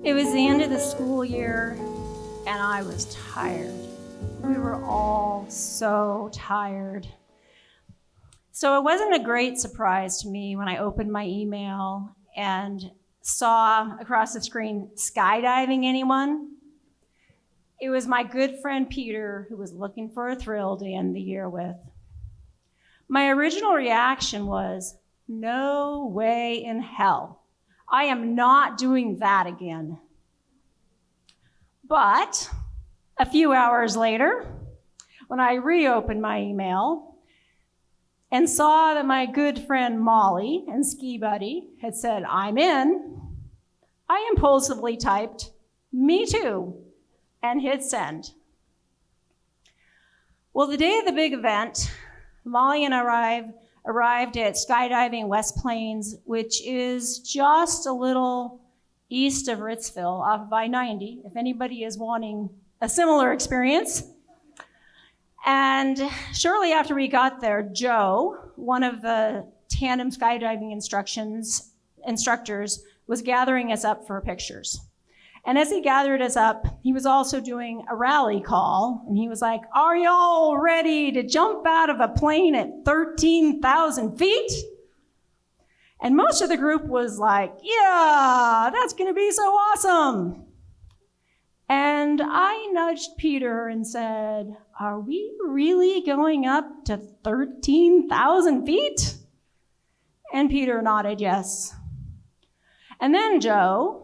It was the end of the school year, and I was tired. We were all so tired. So it wasn't a great surprise to me when I opened my email and saw across the screen, skydiving anyone? It was my good friend Peter who was looking for a thrill to end the year with. My original reaction was, no way in hell. I am not doing that again. But a few hours later, when I reopened my email and saw that my good friend Molly and Ski Buddy had said, I'm in, I impulsively typed, me too, and hit send. Well, the day of the big event, Molly and I arrived at skydiving West Plains, which is just a little east of Ritzville off of I-90, if anybody is wanting a similar experience. And shortly after we got there, Joe, one of the Tandem skydiving instructors, was gathering us up for pictures. And as he gathered us up, he was also doing a rally call, and he was like, are y'all ready to jump out of a plane at 13,000 feet? And most of the group was like, yeah, that's gonna be so awesome. And I nudged Peter and said, are we really going up to 13,000 feet? And Peter nodded yes. And then Joe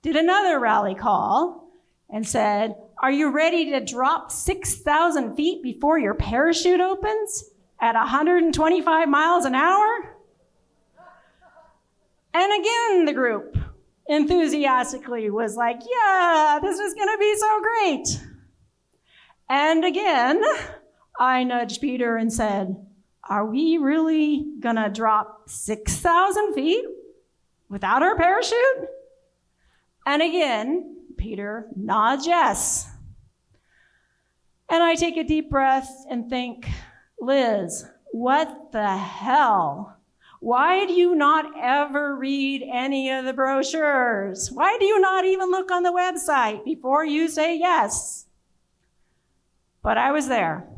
did another rally call and said, are you ready to drop 6,000 feet before your parachute opens at 125 miles an hour? And again, the group enthusiastically was like, yeah, this is gonna be so great. And again, I nudged Peter and said, are we really gonna drop 6,000 feet without our parachute? And again, Peter nods yes. And I take a deep breath and think, Liz, what the hell? Why do you not ever read any of the brochures? Why do you not even look on the website before you say yes? But I was there.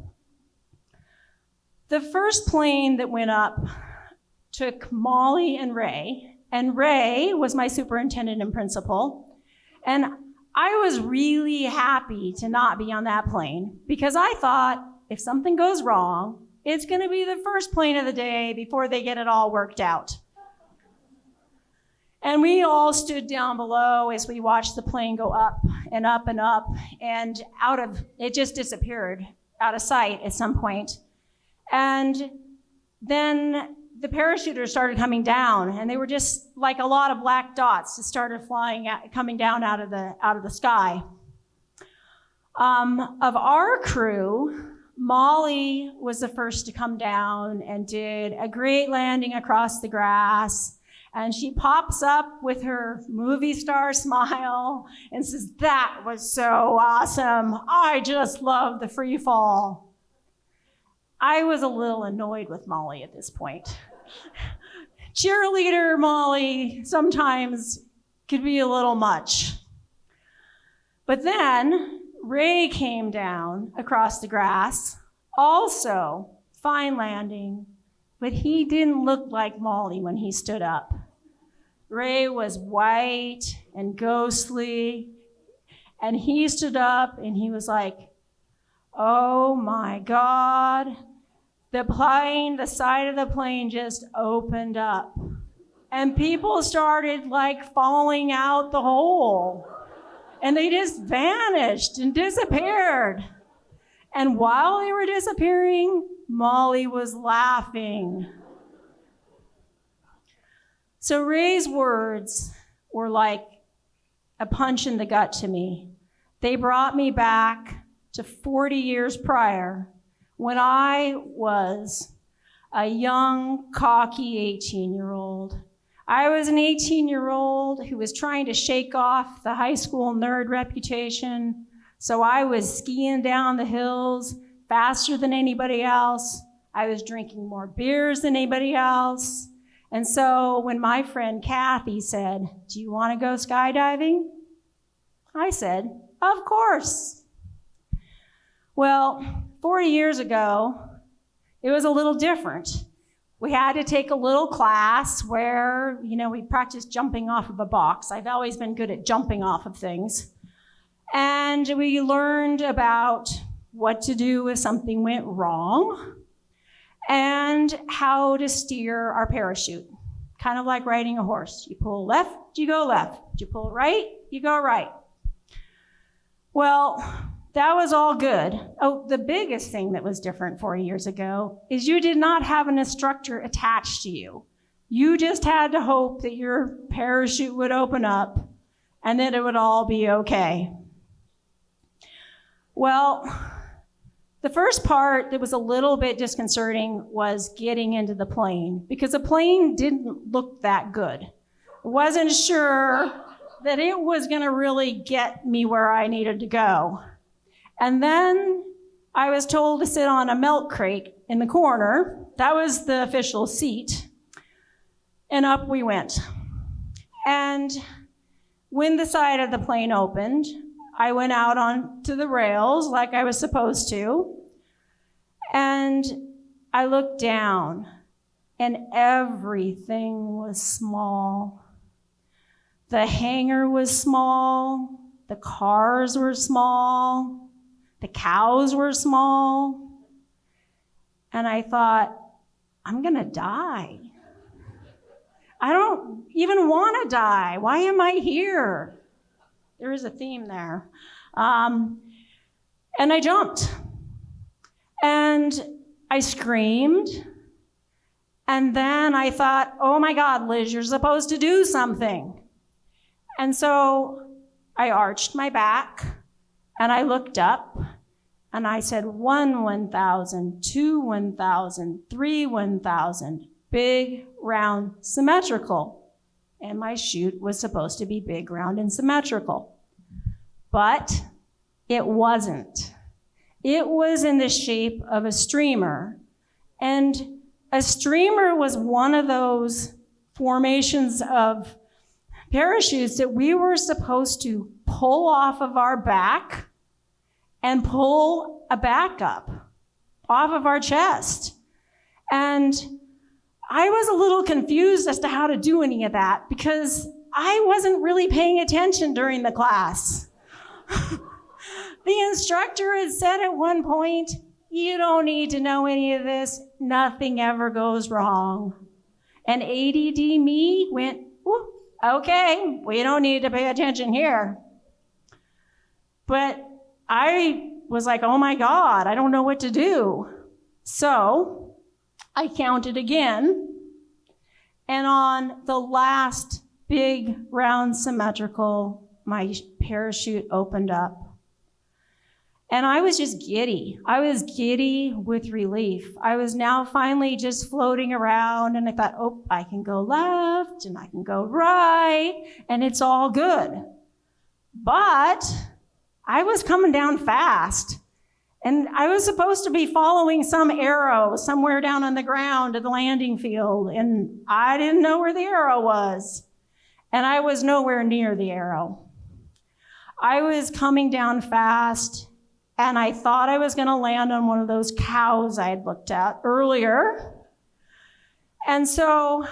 The first plane that went up took Molly and Ray was my superintendent and principal. And I was really happy to not be on that plane because I thought if something goes wrong, it's gonna be the first plane of the day before they get it all worked out. And we all stood down below as we watched the plane go up and up and up, and it just disappeared out of sight at some point. And then the parachuters started coming down, and they were just like a lot of black dots that started coming down out of the sky. Of our crew, Molly was the first to come down and did a great landing across the grass. And she pops up with her movie star smile and says, that was so awesome. I just love the free fall. I was a little annoyed with Molly at this point. Cheerleader Molly sometimes could be a little much. But then Ray came down across the grass, also fine landing, but he didn't look like Molly when he stood up. Ray was white and ghostly, and he stood up and he was like, oh my God, the side of the plane just opened up, and people started like falling out the hole. And they just vanished and disappeared. And while they were disappearing, Molly was laughing. So Ray's words were like a punch in the gut to me. They brought me back to 40 years prior when I was a young, cocky 18-year-old. I was an 18-year-old who was trying to shake off the high school nerd reputation. So I was skiing down the hills faster than anybody else. I was drinking more beers than anybody else. And so when my friend Kathy said, do you want to go skydiving? I said, of course. Well, 40 years ago, it was a little different. We had to take a little class where, we practiced jumping off of a box. I've always been good at jumping off of things. And we learned about what to do if something went wrong and how to steer our parachute. Kind of like riding a horse. You pull left, you go left. You pull right, you go right. Well, that was all good. Oh, the biggest thing that was different 40 years ago is you did not have an instructor attached to you. You just had to hope that your parachute would open up and that it would all be okay. Well, the first part that was a little bit disconcerting was getting into the plane because the plane didn't look that good. I wasn't sure that it was going to really get me where I needed to go. And then I was told to sit on a milk crate in the corner. That was the official seat. And up we went. And when the side of the plane opened, I went out onto the rails like I was supposed to. And I looked down, and everything was small. The hangar was small. The cars were small. The cows were small. And I thought, I'm going to die. I don't even want to die. Why am I here? There is a theme there. And I jumped. And I screamed. And then I thought, oh my God, Liz, you're supposed to do something. And so I arched my back. And I looked up, and I said, 1, 1,000, 2, 1,000, 3, 1,000, big, round, symmetrical. And my chute was supposed to be big, round, and symmetrical. But it wasn't. It was in the shape of a streamer. And a streamer was one of those formations of parachutes that we were supposed to pull off of our back and pull a back up off of our chest. And I was a little confused as to how to do any of that because I wasn't really paying attention during the class. The instructor had said at one point, you don't need to know any of this. Nothing ever goes wrong. And ADD me went, okay, we don't need to pay attention here. But I was like, oh my God, I don't know what to do. So I counted again. And on the last big, round, symmetrical, my parachute opened up. And I was just giddy. I was giddy with relief. I was now finally just floating around, and I thought, oh, I can go left, and I can go right, and it's all good. But I was coming down fast, and I was supposed to be following some arrow somewhere down on the ground at the landing field, and I didn't know where the arrow was, and I was nowhere near the arrow. I was coming down fast, and I thought I was going to land on one of those cows I had looked at earlier. And so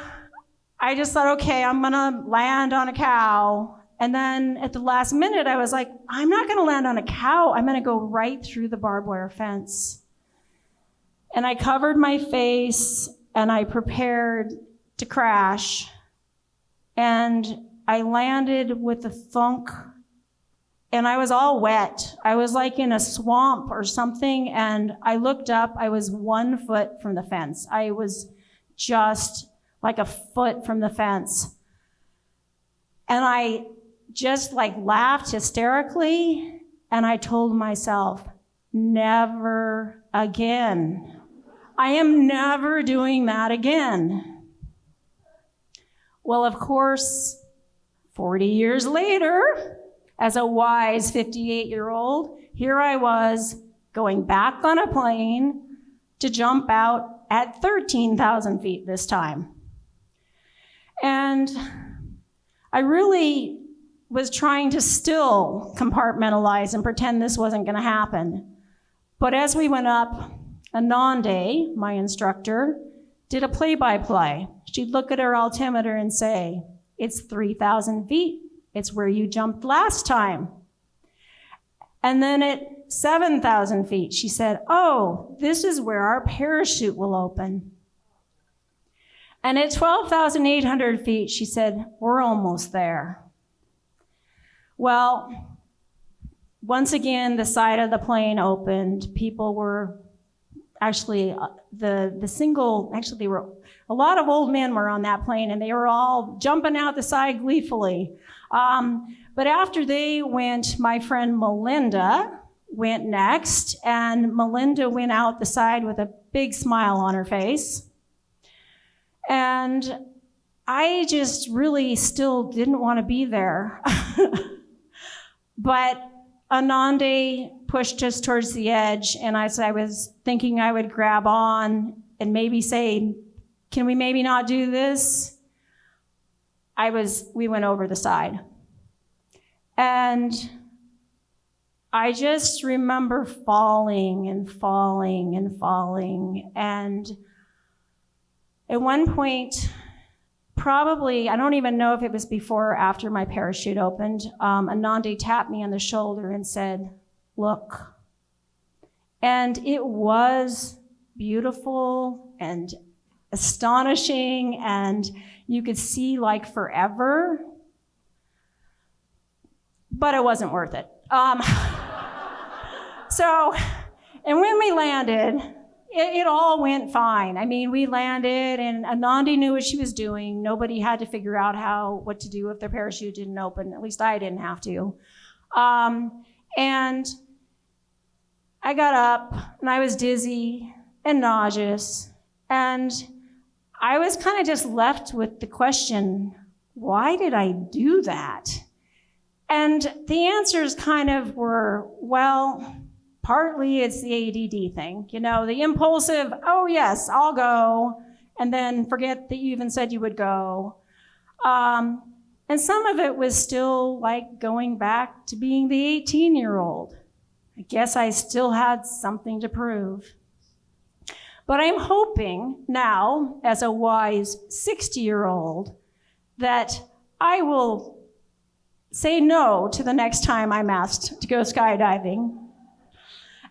I just thought, okay, I'm going to land on a cow. And then at the last minute, I was like, I'm not going to land on a cow. I'm going to go right through the barbed wire fence. And I covered my face, and I prepared to crash. And I landed with a thunk. And I was all wet. I was like in a swamp or something, and I looked up. I was 1 foot from the fence. I was just like a foot from the fence. And I just laughed hysterically, and I told myself, never again. I am never doing that again. Well, of course, 40 years later, as a wise 58-year-old, here I was going back on a plane to jump out at 13,000 feet this time. And I really was trying to still compartmentalize and pretend this wasn't going to happen. But as we went up, Anande, my instructor, did a play-by-play. She'd look at her altimeter and say, "It's 3,000 feet. It's where you jumped last time." And then at 7,000 feet, she said, "Oh, this is where our parachute will open." And at 12,800 feet, she said, "We're almost there." Well, once again, the side of the plane opened. People were actually, a lot of old men were on that plane, and they were all jumping out the side gleefully. But after they went, my friend Melinda went next, and Melinda went out the side with a big smile on her face. And I just really still didn't want to be there. But Anande pushed us towards the edge, and as I was thinking I would grab on and maybe say, "Can we maybe not do this?" we went over the side. And I just remember falling and falling and falling. And at one point, probably, I don't even know if it was before or after my parachute opened, Anande tapped me on the shoulder and said, "Look." And it was beautiful and astonishing, and you could see like forever, but it wasn't worth it. And when we landed, it all went fine. I mean, we landed, and Anandi knew what she was doing. Nobody had to figure out what to do if their parachute didn't open. At least I didn't have to. And I got up, and I was dizzy and nauseous, and I was kind of just left with the question, why did I do that? And the answers kind of were, well, partly it's the ADD thing. You know, the impulsive, "Oh yes, I'll go," and then forget that you even said you would go. And some of it was still like going back to being the 18-year-old. I guess I still had something to prove. But I'm hoping now, as a wise 60-year-old, that I will say no to the next time I'm asked to go skydiving.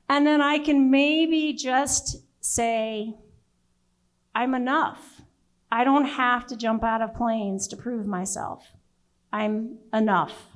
And then I can maybe just say, I'm enough. I don't have to jump out of planes to prove myself. I'm enough.